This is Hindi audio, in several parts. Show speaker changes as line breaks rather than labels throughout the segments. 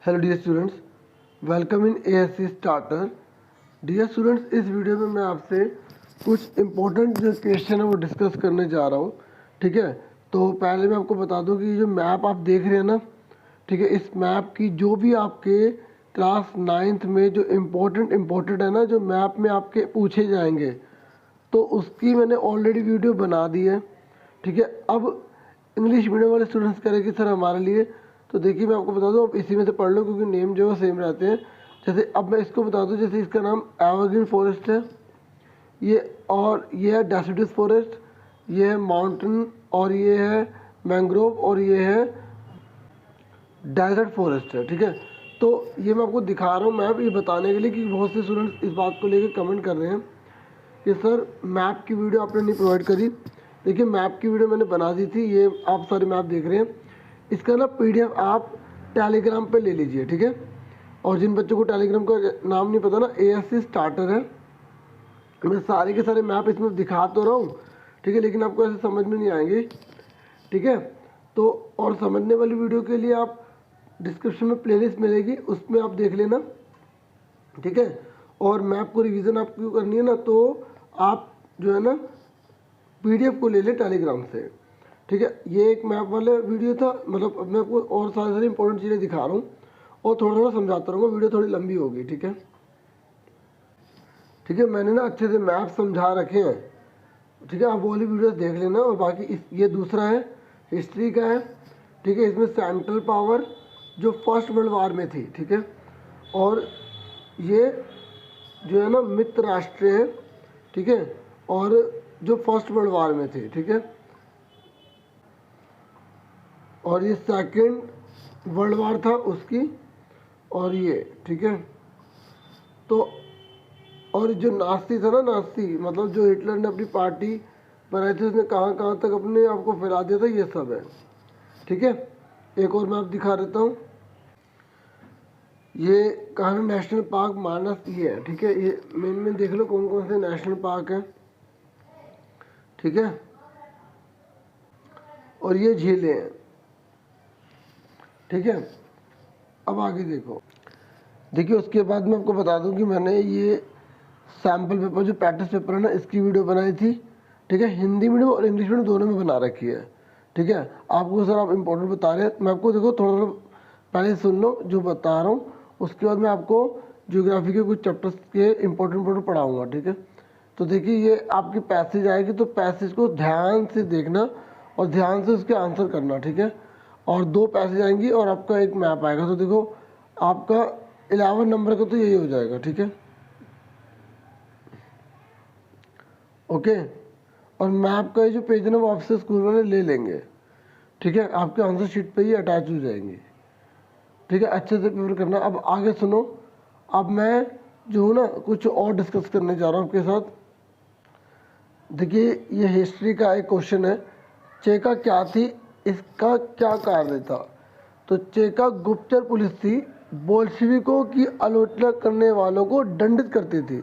Hello dear students, welcome in ASC starter. Dear students, इस वीडियो में मैं आपसे कुछ इम्पोर्टेंट जो क्वेश्चन है वो डिस्कस करने जा रहा हूँ। ठीक है, तो पहले मैं आपको बता दूँ कि जो मैप आप देख रहे हैं ना, ठीक है, इस मैप की जो भी आपके क्लास 9th में जो इम्पोर्टेंट है ना, जो मैप में आपके पूछे जाएंगे, तो उसकी मैंने ऑलरेडी वीडियो बना दी है। ठीक है, अब इंग्लिश मीडियम वाले स्टूडेंट्स करेंगे सर हमारे लिए, तो देखिए मैं आपको बता दूं, आप इसी में से पढ़ लो क्योंकि नेम जो है सेम रहते हैं। जैसे अब मैं इसको बता दूं, जैसे इसका नाम एवरग्रीन फॉरेस्ट है ये, और ये है डेसिडस फॉरेस्ट, ये है माउंटेन, और ये है मैंग्रोव, और ये है डेजर्ट फॉरेस्ट है। ठीक है, तो ये मैं आपको दिखा रहा हूँ मैप, ये बताने के लिए कि बहुत से स्टूडेंट्स इस बात को लेकर कमेंट कर रहे हैं कि सर मैप की वीडियो आपने नहीं प्रोवाइड करी। देखिए मैप की वीडियो मैंने बना दी थी, ये आप सारे मैप देख रहे हैं। इसका ना पीडीएफ आप टेलीग्राम पे ले लीजिए। ठीक है, और जिन बच्चों को टेलीग्राम का नाम नहीं पता ना, एएससी स्टार्टर है। मैं सारे के सारे मैप इसमें दिखा तो रहा हूँ, ठीक है, लेकिन आपको ऐसे समझ में नहीं आएंगे। ठीक है, तो और समझने वाली वीडियो के लिए आप डिस्क्रिप्शन में प्लेलिस्ट मिलेगी, उसमें आप देख लेना। ठीक है, और मैप को रिवीजन आपको करनी है ना, तो आप जो है ना पीडीएफ को ले लें टेलीग्राम से। ठीक है, ये एक मैप वाला वीडियो था, मतलब अब मैं आपको और सारी इंपॉर्टेंट चीज़ें दिखा रहा हूँ और थोड़ा थोड़ा समझाता रहूँगा, वीडियो थोड़ी लंबी होगी। ठीक है, ठीक है, मैंने ना अच्छे से मैप समझा रखे हैं। ठीक है, आप वो वाली वीडियोस देख लेना। और बाकी ये दूसरा है, हिस्ट्री का है। ठीक है, इसमें सेंट्रल पावर जो फर्स्ट वर्ल्ड वार में थी। ठीक है, और ये जो है ना मित्र राष्ट्र है। ठीक है, और जो फर्स्ट वर्ल्ड वार में थे। ठीक है, और ये सेकेंड वर्ल्ड वार था उसकी, और ये ठीक है। तो और जो नास्ती था ना, नास्ती मतलब जो हिटलर ने अपनी पार्टी बनाई थी, उसने कहाँ कहाँ तक अपने आप को फैला दिया था, ये सब है। ठीक है, एक और मैं आप दिखा देता हूँ, ये कान्हा नेशनल पार्क मानस ये है। ठीक है, ये मेन देख लो कौन कौन से नेशनल पार्क है। ठीक है, और ये झीलें हैं। ठीक है, अब आगे देखो। देखिए उसके बाद मैं आपको बता दूं कि मैंने ये सैम्पल पेपर जो प्रैक्टिस पेपर है ना, इसकी वीडियो बनाई थी। ठीक है, हिंदी मीडियम और इंग्लिश मीडियम दोनों में बना रखी है। ठीक है, आपको सर आप इम्पोर्टेंट बता रहे हैं, मैं आपको देखो थोड़ा थोड़ा पहले सुन लो जो बता रहा हूँ, उसके बाद मैं आपको ज्योग्राफी के कुछ चैप्टर्स के इम्पोर्टेंट पढ़ाऊँगा। ठीक है, तो देखिए ये आपकी पैसेज आएगी, तो पैसेज को ध्यान से देखना और ध्यान से उसके आंसर करना। ठीक है, और 2 पैसेज आएंगी और आपका एक मैप आएगा। तो देखो आपका 11 नंबर का तो यही हो जाएगा। ठीक है, ओके, और मैप का जो पेज है ना वो आपसे स्कूल वाले ले लेंगे। ठीक है, आपके आंसर शीट पे ही अटैच हो जाएंगी। ठीक है, अच्छे से पेपर करना। अब आगे सुनो, अब मैं जो हूँ ना कुछ और डिस्कस करने जा रहा हूँ आपके साथ। देखिए ये हिस्ट्री का एक क्वेश्चन है, चेका क्या थी, इसका क्या कार्य था। तो चेका गुप्तचर पुलिस थी, बोल्शेविकों की आलोचना करने वालों को दंडित करती थी।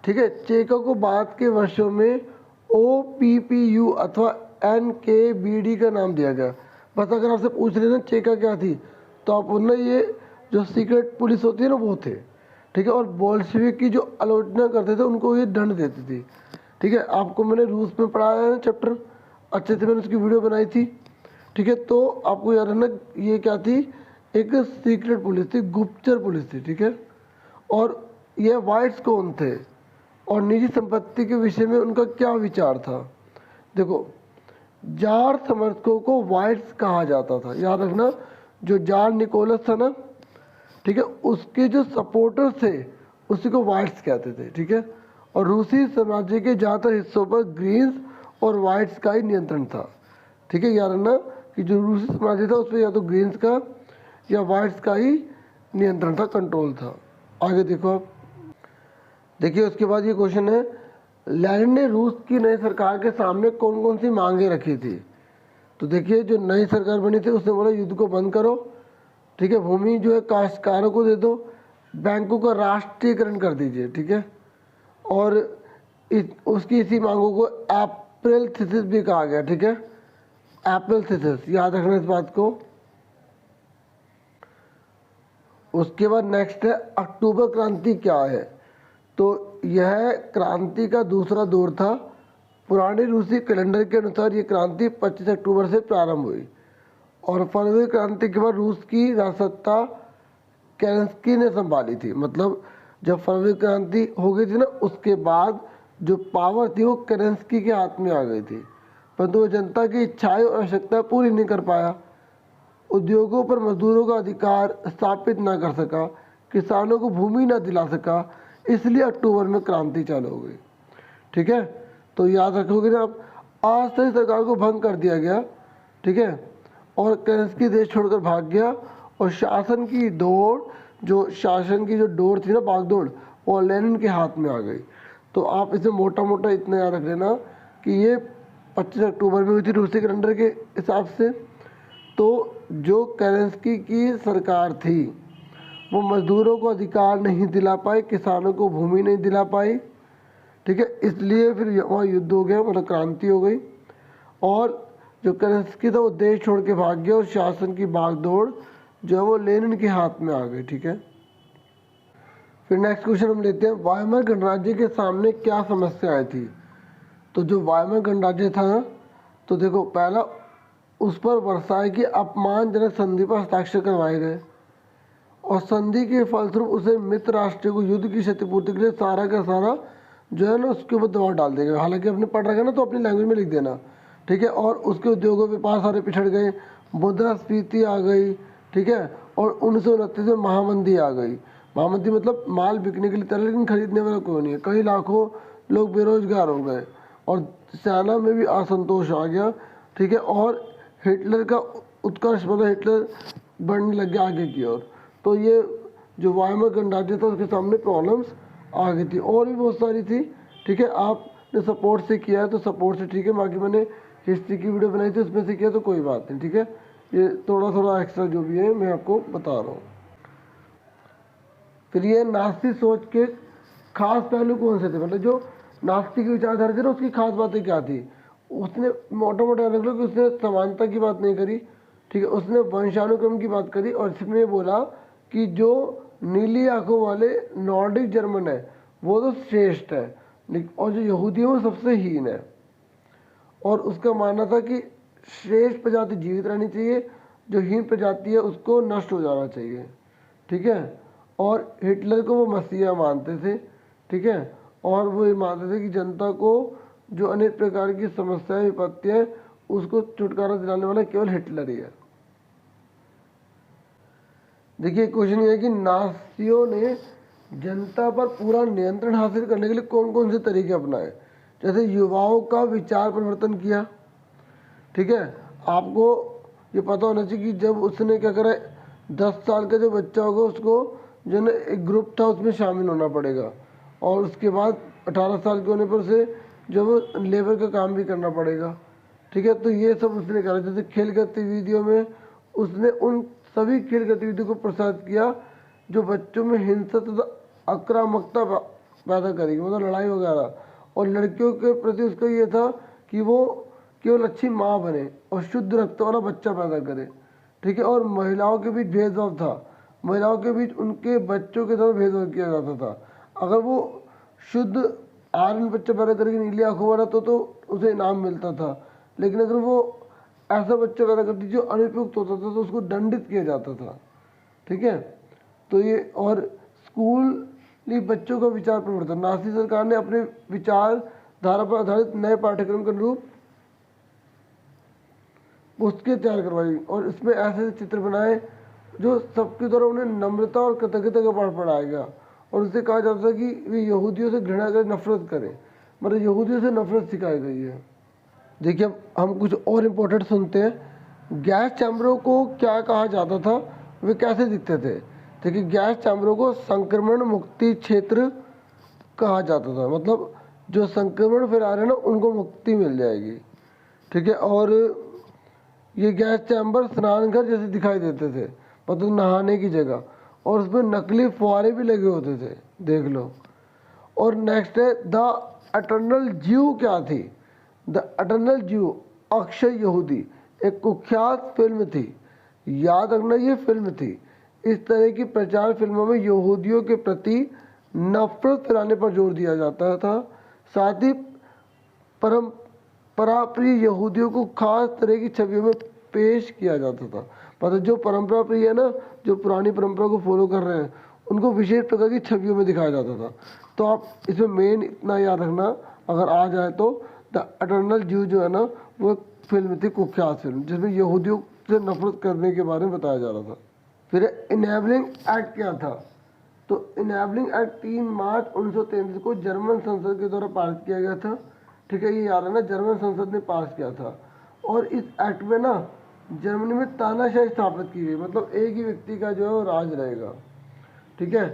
ठीक है, चेका को बाद के वर्षों में OPPU अथवा NKVD का नाम दिया गया। बस अगर आपसे पूछ लेना चेका क्या थी, तो आप बोलना ये जो सीक्रेट पुलिस होती है ना वो थे। ठीक है, और बोल्शेविक की जो आलोचना करते थे उनको ये दंड देती थी। ठीक है, आपको मैंने रूस में पढ़ाया है चैप्टर, अच्छे से मैंने उसकी वीडियो बनाई थी। ठीक है, तो आपको याद रखना ये क्या थी, एक सीक्रेट पुलिस थी, गुप्तचर पुलिस थी। ठीक है, और ये वाइट्स कौन थे और निजी संपत्ति के विषय में उनका क्या विचार था। देखो जार समर्थकों को वाइट्स कहा जाता था, याद रखना, जो जार निकोलस था ना, ठीक है, उसके जो सपोर्टर थे उसी को वाइट्स कहते थे। ठीक है, और रूसी साम्राज्य के ज़्यादातर हिस्सों पर ग्रीन्स और वाइट्स का ही नियंत्रण था। ठीक है, याद रखना कि जो रूसी साम्राज्य था उस पर या तो ग्रीन्स का या वाइट्स का ही नियंत्रण था, कंट्रोल था। आगे देखो आप, देखिए उसके बाद ये क्वेश्चन है, लेनिन ने रूस की नई सरकार के सामने कौन कौन सी मांगे रखी थी। तो देखिए जो नई सरकार बनी थी उसने बोला युद्ध को बंद करो। ठीक है, भूमि जो है काश्तकारों को दे दो, बैंकों का राष्ट्रीयकरण कर दीजिए। ठीक है, और उसकी इसी मांगों को अप्रैल थीसिस भी कहा गया। ठीक है, अप्रैल थीसिस, याद रखना इस बात को। उसके बाद नेक्स्ट है अक्टूबर क्रांति क्या है। तो यह क्रांति का दूसरा दौर था। पुराने रूसी कैलेंडर के अनुसार ये क्रांति 25 अक्टूबर से प्रारंभ हुई और फरवरी क्रांति के बाद रूस की राजसत्ता केरेंस्की ने संभाली थी। मतलब जब फरवरी क्रांति हो गई थी ना, उसके बाद जो पावर थी वो केरेंस्की के हाथ में आ गई थी, परंतु वो जनता की इच्छाएं और आवश्यकता पूरी नहीं कर पाया। उद्योगों पर मजदूरों का अधिकार स्थापित न कर सका, किसानों को भूमि न दिला सका, इसलिए अक्टूबर में क्रांति चालू हो गई। ठीक है, तो याद रखोगे ना आप, अस्थायी सरकार को भंग कर दिया गया। ठीक है, और केरेंस्की देश छोड़कर भाग गया और शासन की जो डोर थी ना, भागदौड़, वो लेनिन के हाथ में आ गई। तो आप इसे मोटा मोटा इतना याद रख लेना कि ये 25 अक्टूबर में हुई थी रूसी कैलेंडर के हिसाब से। तो जो केरेंस्की की सरकार थी वो मजदूरों को अधिकार नहीं दिला पाई, किसानों को भूमि नहीं दिला पाई। ठीक है, इसलिए फिर वहाँ युद्ध हो गया, मतलब क्रांति हो गई और जो केरेंस्की था वो देश छोड़ के भाग गया और शासन की भागदौड़ जो है वो लेनिन के हाथ में आ गई। ठीक है, फिर नेक्स्ट क्वेश्चन हम लेते हैं, वाइमर गणराज्य के सामने क्या समस्याएं थी। तो जो वाइमर गणराज्य था, तो देखो पहला, उस पर वर्साई की अपमानजनक संधि पर हस्ताक्षर करवाए गए और संधि के फलस्वरूप उसे मित्र राष्ट्र को युद्ध की क्षतिपूर्ति के लिए सारा का सारा जो है ना उसके ऊपर दबाव डाल देगा। हालांकि आपने पढ़ रखा है ना, तो अपनी लैंग्वेज में लिख देना। ठीक है, और उसके उद्योगों व्यापार सारे पिछड़ गए, मुद्रास्फीति आ गई। ठीक है, और 1929 में महामंदी आ गई। महामंदी मतलब माल बिकने के लिए तैयार लेकिन खरीदने वाला कोई नहीं है, कई लाखों लोग बेरोजगार हो गए और सेना में भी असंतोष आ गया। ठीक है, और हिटलर का उत्कर्ष, मतलब हिटलर बढ़ने लग गया आगे की ओर। तो ये जो वाइमर गणराज्य था उसके सामने प्रॉब्लम्स आ गई थी, और भी बहुत सारी थी। ठीक है, आपने सपोर्ट से किया है तो सपोर्ट से ठीक है, बाकी मैंने हिस्ट्री की वीडियो बनाई थी उसमें से किया तो कोई बात नहीं। ठीक है, ये थोड़ा थोड़ा एक्स्ट्रा जो भी है मैं आपको बता रहा हूँ। फिर ये नास्तिक सोच के खास पहलू कौन से थे, मतलब जो नास्तिक विचारधारा थी ना उसकी खास बातें क्या थी। उसने मोटा मोटा अलग लो कि उसने समानता की बात नहीं करी। ठीक है, उसने वंशानुक्रम की बात करी और इसमें बोला कि जो नीली आंखों वाले नॉर्डिक जर्मन है वो तो श्रेष्ठ है और जो यहूदी है वो सबसे हीन है। और उसका मानना था कि श्रेष्ठ प्रजाति जीवित रहनी चाहिए, जो हीन प्रजाति है उसको नष्ट हो जाना चाहिए। ठीक है, और हिटलर को वो मसीहा मानते थे। ठीक है, और वो ये मानते थे कि जनता को जो अनेक प्रकार की समस्याएं विपत्तियां उसको छुटकारा दिलाने वाला केवल हिटलर ही है। देखिए क्वेश्चन ये है कि नाजियों ने जनता पर पूरा नियंत्रण हासिल करने के लिए कौन कौन से तरीके अपनाए। जैसे युवाओं का विचार परिवर्तन किया। ठीक है, आपको ये पता होना चाहिए कि जब उसने क्या करा, 10 साल का जो बच्चा होगा उसको जो ना एक ग्रुप था उसमें शामिल होना पड़ेगा और उसके बाद 18 साल के होने पर से जो वो लेबर का काम भी करना पड़ेगा। ठीक है, तो ये सब उसने करा। जैसे खेल गतिविधियों में उसने उन सभी खेल गतिविधियों को प्रोत्साहित किया जो बच्चों में हिंसा तथा आक्रामकता पैदा करेगी, मतलब लड़ाई वगैरह। और लड़कियों के प्रति उसका ये था कि वो केवल अच्छी माँ बने और शुद्ध रक्त वाला बच्चा पैदा करे। ठीक है, और महिलाओं के बीच भेदभाव था, महिलाओं के बीच उनके बच्चों के साथ भेदभाव किया जाता था। अगर वो शुद्ध आर्यन बच्चा पैदा करके नीली आंखों वाला तो उसे इनाम मिलता था, लेकिन अगर वो ऐसा बच्चा पैदा करती जो अनुपयुक्त होता था तो उसको दंडित किया जाता था। ठीक है, तो ये और स्कूली बच्चों का विचार परिवर्तन, नाज़ी सरकार ने अपने विचारधारा पर आधारित नए पाठ्यक्रम के अनुरूप पुस्तकें तैयार करवाई और इसमें ऐसे चित्र बनाए जो सबके द्वारा उन्हें नम्रता और कृतज्ञता का पाठ पढ़ाया गया। और उससे कहा जाता था कि वे यहूदियों से घृणा करें, नफरत करें, मतलब यहूदियों से नफरत सिखाई गई है। देखिए अब हम कुछ और इम्पोर्टेंट सुनते हैं। गैस चैम्बरों को क्या कहा जाता था, वे कैसे दिखते थे। देखिए गैस चैम्बरों को संक्रमण मुक्ति क्षेत्र कहा जाता था, मतलब जो संक्रमण फैला रहे हैं ना उनको मुक्ति मिल जाएगी। ठीक है, और ये गैस चैम्बर स्नान घर जैसे दिखाई देते थे, मतलब नहाने की जगह, और उसमें नकली फुहारे भी लगे होते थे, देख लो। और नेक्स्ट है द एटर्नल ज्यू क्या थी। द एटर्नल ज्यू अक्षय यहूदी एक कुख्यात फिल्म थी, याद रखना ये फिल्म थी। इस तरह की प्रचार फिल्मों में यहूदियों के प्रति नफरत फैलाने पर जोर दिया जाता था। साथ ही परंपरा प्रिय यहूदियों को खास तरह की छवियों में पेश किया जाता था। मतलब जो परंपरा प्रिय है ना, जो पुरानी परंपरा को फॉलो कर रहे हैं, उनको विशेष प्रकार की छवियों में दिखाया जाता था। तो आप इसमें मेन इतना याद रखना, अगर आ जाए तो द एटर्नल ज्यू जो है ना, वो फिल्म थी, कुख्यात फिल्म, जिसमें यहूदियों से नफरत करने के बारे में बताया जा रहा था। फिर इनेबलिंग एक्ट क्या था? तो इनेबलिंग एक्ट 3 मार्च 1933 को जर्मन संसद के द्वारा पारित किया गया था। ठीक है, ये याद है ना, जर्मन संसद ने पास किया था। और इस एक्ट में ना जर्मनी में तानाशाही स्थापित की गई, मतलब एक ही व्यक्ति का जो है वो राज रहेगा। ठीक है,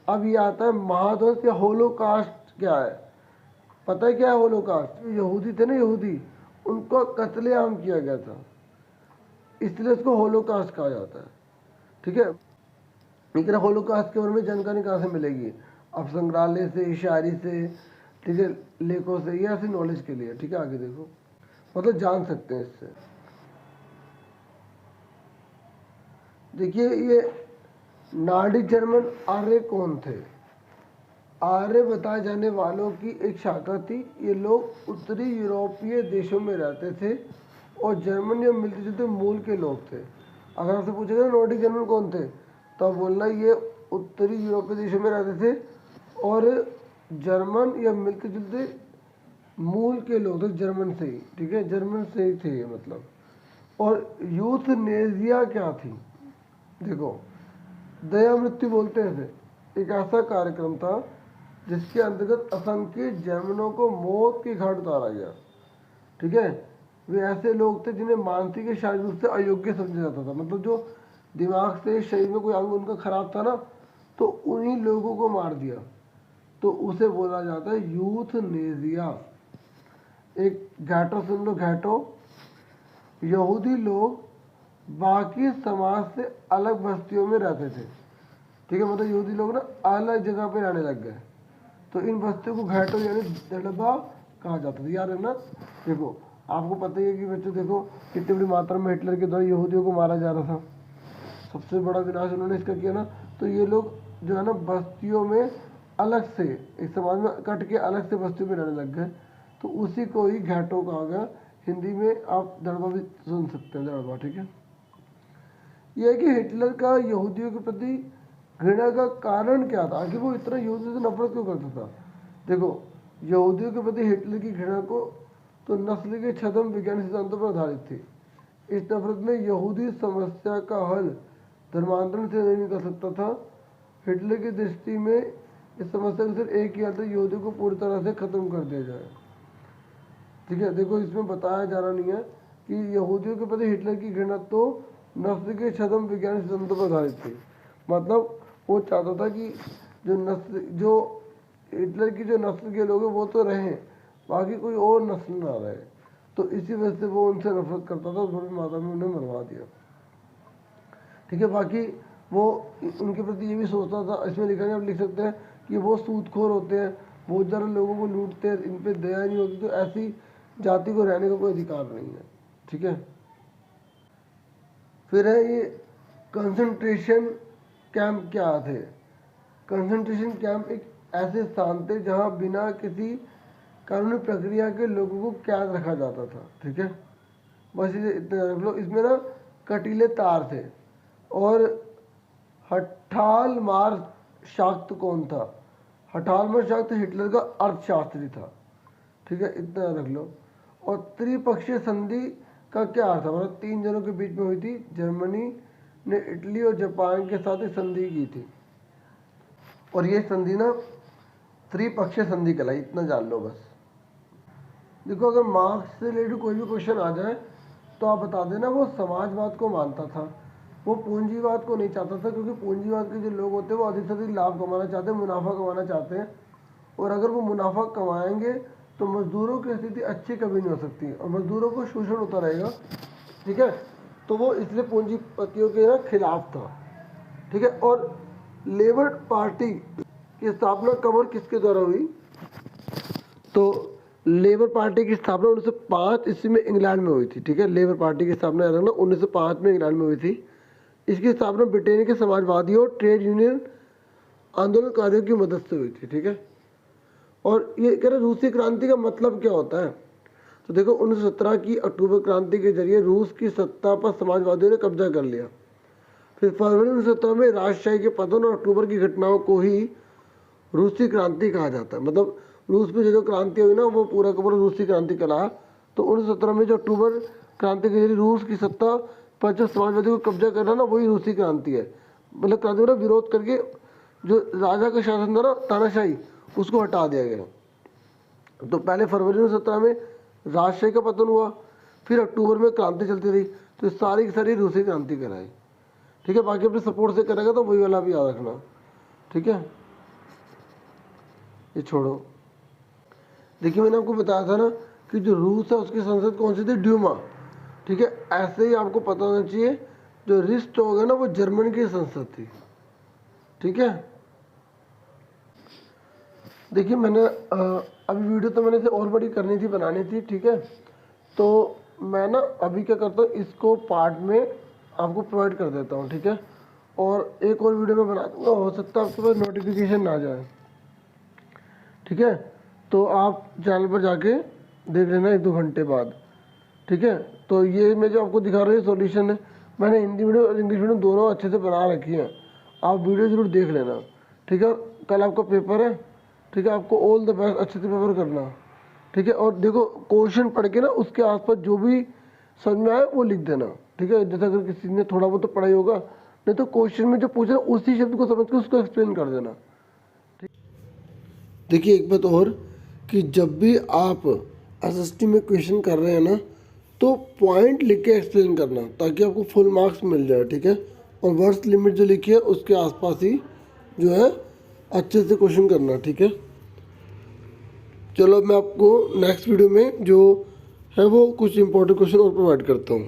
अब ये आता है महाध्वंस या होलोकास्ट क्या है? पता है क्या है होलोकास्ट? यहूदी थे ना, यहूदी, उनको कत्लेआम किया गया था, इसलिए उसको होलोकास्ट कहा जाता है। ठीक है, लेकिन होलोकास्ट के बारे में जानकारी कहाँ से मिलेगी? अब संग्रहालय से, शायरी से, ठीक है, लेखों से, ये ऐसी नॉलेज के लिए। ठीक है, आगे देखो, मतलब जान सकते हैं इससे। देखिए, ये नार्डिक जर्मन आर्य कौन थे? आर्य बताए जाने वालों की एक शाखा थी। ये लोग उत्तरी यूरोपीय देशों में रहते थे और जर्मन या मिलते जुलते मूल के लोग थे। अगर आपसे पूछेगा ना नॉर्डिक जर्मन कौन थे, तो आप बोलना ये उत्तरी यूरोपीय देशों में रहते थे और जर्मन या मिलते जुलते मूल के लोग थे, जर्मन से ही। ठीक है, जर्मन से ही थे ये, मतलब। और यूथनेसिया क्या थी? देखो, दया मृत्यु बोलते हैं इसे। एक ऐसा कार्यक्रम था जिसके अंतर्गत असंख्य जर्मनों को मौत की घाट उतारा गया। ठीक है, वे ऐसे लोग थे जिन्हें मानसिक या शारीरिक रूप से अयोग्य समझा जाता था। मतलब जो दिमाग से, शरीर में कोई अंग उनका खराब था ना, तो उन्हीं लोगों को मार दिया, तो उसे बोला जाता है यूथनेसिया। एक घैटो सुन लो, घैटो। यहूदी लोग बाकी समाज से अलग बस्तियों में रहते थे। ठीक है, मतलब यहूदी लोग ना अलग जगह पे रहने लग गए, तो इन बस्तियों को घैटो यानी दड़बा कहा जाता था। याद है ना? देखो, आपको पता ही है कि बच्चों, देखो कितनी बड़ी मात्रा में हिटलर के द्वारा यहूदियों को मारा जा रहा था। सबसे बड़ा विनाश उन्होंने इसका किया ना, तो ये लोग जो है ना बस्तियों में अलग से, एक समाज में कट के अलग से बस्तियों में रहने लग गए, तो उसी को ही घैटो कहा गया। हिंदी में आप दड़बा भी सुन सकते हैं, दड़बा। ठीक है, यह है कि हिटलर का यहूदियों के प्रति घृणा का कारण क्या था? आखिर वो इतना यहूदियों से नफरत क्यों करता था? देखो, यहूदियों के प्रति हिटलर की घृणा को तो नस्ल के छद्म वैज्ञानिक सिद्धांतों पर आधारित थी। इस नफरत में यहूदी समस्या का हल धर्मांतरण से नहीं निकल सकता था। हिटलर की दृष्टि में इस समस्या का सिर्फ एक ही हल था, यहूदियों को पूरी तरह से खत्म कर दिया जाए। ठीक है, देखो इसमें बताया जा रहा नहीं है कि यहूदियों के प्रति हिटलर की घृणा तो नस्ल के छद्म वैज्ञानिक सिद्धांतों पर आधारित थी। मतलब वो चाहता था कि जो हिटलर की जो नस्ल के लोग हैं वो तो रहें, बाकी कोई और नस्ल ना रहे। तो इसी वजह से वो उनसे नफरत करता था, बड़ी मात्रा में उन्हें मरवा दिया। ठीक है, बाकी वो उनके प्रति ये भी सोचता था, इसमें लिखा है, आप लिख सकते हैं कि वो सूदखोर होते हैं, बहुत ज़्यादा लोगों को लूटते हैं, इन पर दया नहीं होती, तो ऐसी जाति को रहने का कोई अधिकार नहीं है। ठीक है, फिर है ये कंसंट्रेशन कैंप क्या थे? कंसंट्रेशन कैंप एक ऐसे स्थान थे जहां बिना किसी कानूनी प्रक्रिया के लोगों को कैद रखा जाता था। ठीक है, बस इसे इतना रख लो। इसमें ना कटीले तार थे। और हठाल मार शाक्त कौन था? हठाल मार शाक्त हिटलर का अर्थशास्त्री था। ठीक है, इतना रख लो। और त्रिपक्षीय संधि का क्या अर्थ है? मतलब 3 जनों के बीच में हुई थी। जर्मनी ने इटली और जापान के साथ एक संधि की थी, और ये संधि ना त्रिपक्षीय संधि कहलाई, इतना जान लो बस। देखो, अगर मार्क्स से रिलेटेड कोई भी क्वेश्चन आ जाए तो आप बता देना वो समाजवाद को मानता था, वो पूंजीवाद को नहीं चाहता था, क्योंकि पूंजीवाद के जो लोग होते हैं वो अधिक से अधिक लाभ कमाना चाहते हैं, मुनाफा कमाना चाहते हैं। और अगर वो मुनाफा कमाएंगे तो मजदूरों की स्थिति अच्छी कभी नहीं हो सकती और मजदूरों को शोषण होता रहेगा। ठीक है, तो वो इसलिए पूंजीपतियों के ना खिलाफ था। ठीक है, और लेबर पार्टी की स्थापना कब और किसके द्वारा हुई? तो लेबर पार्टी की स्थापना 1905 ईस्वी में इंग्लैंड में हुई थी। ठीक है, लेबर पार्टी की स्थापना 1905 में इंग्लैंड में हुई थी। इसकी स्थापना ब्रिटेन के समाजवादी और ट्रेड यूनियन आंदोलनकारियों की मदद से हुई थी, ठीक है। और ये कह रहे रूसी क्रांति का मतलब क्या होता है, तो देखो 1917 की अक्टूबर क्रांति के जरिए रूस की सत्ता पर समाजवादियों ने कब्जा कर लिया। फिर फरवरी 1917 में राजशाही के पतन और अक्टूबर की घटनाओं को ही रूसी क्रांति कहा जाता है। मतलब रूस में जो क्रांति हुई ना वो पूरा का पूरा रूसी क्रांति कहलाया। तो 1917 में जो अक्टूबर क्रांति के जरिए रूस की सत्ता पर जो समाजवादियों को कब्जा करना ना वही रूसी क्रांति है। मतलब क्रांति का विरोध करके जो राजा का शासन था ना तानाशाही उसको हटा दिया गया। तो पहले फरवरी 1917 में राजशाही का पतन हुआ, फिर अक्टूबर में क्रांति चलती रही, तो सारी की सारी रूसी क्रांति कराई, ठीक है। बाकी अपने सपोर्ट से करेगा तो वही वाला भी याद रखना, ठीक है। ये छोड़ो, देखिए मैंने आपको बताया था ना कि जो रूस है उसकी संसद कौन सी थी, ड्यूमा, ठीक है। ऐसे ही आपको पता होना चाहिए जो रिस्टॉग है ना वो जर्मन की संसद थी, ठीक है। देखिए मैंने अभी वीडियो तो मैंने से और बड़ी करनी थी, बनानी थी, ठीक है। तो मैं ना अभी क्या करता हूँ इसको पार्ट में आपको प्रोवाइड कर देता हूँ, ठीक है। और एक और वीडियो में बना दूँगा, हो सकता है आपके पास नोटिफिकेशन ना जाए, ठीक है। तो आप चैनल पर जाके देख लेना 1-2 घंटे बाद, ठीक है। तो ये मैं जो आपको दिखा रहा हूँ सॉल्यूशन है, मैंने हिंदी वीडियो और इंग्लिश वीडियो दोनों अच्छे से बना रखी है, आप वीडियो ज़रूर देख लेना, ठीक है। कल आपका पेपर है, ठीक है। आपको ऑल द बेस्ट, अच्छे से पेपर करना, ठीक है। और देखो क्वेश्चन पढ़ के ना उसके आसपास जो भी समझ में आए वो लिख देना, ठीक है। जैसे अगर किसी ने थोड़ा बहुत तो पढ़ाई होगा, नहीं तो क्वेश्चन में जो पूछा उसी शब्द को समझ के उसको एक्सप्लेन कर देना, ठीक। देखिए एक बात और कि जब भी आप एसएसटी में क्वेश्चन कर रहे हैं ना तो पॉइंट लिख के एक्सप्लेन करना ताकि आपको फुल मार्क्स मिल जाए, ठीक है। और वर्ड्स लिमिट जो लिखी है उसके आसपास ही जो है अच्छे से क्वेश्चन करना, ठीक है। चलो मैं आपको नेक्स्ट वीडियो में जो है वो कुछ इंपॉर्टेंट क्वेश्चन और प्रोवाइड करता हूँ।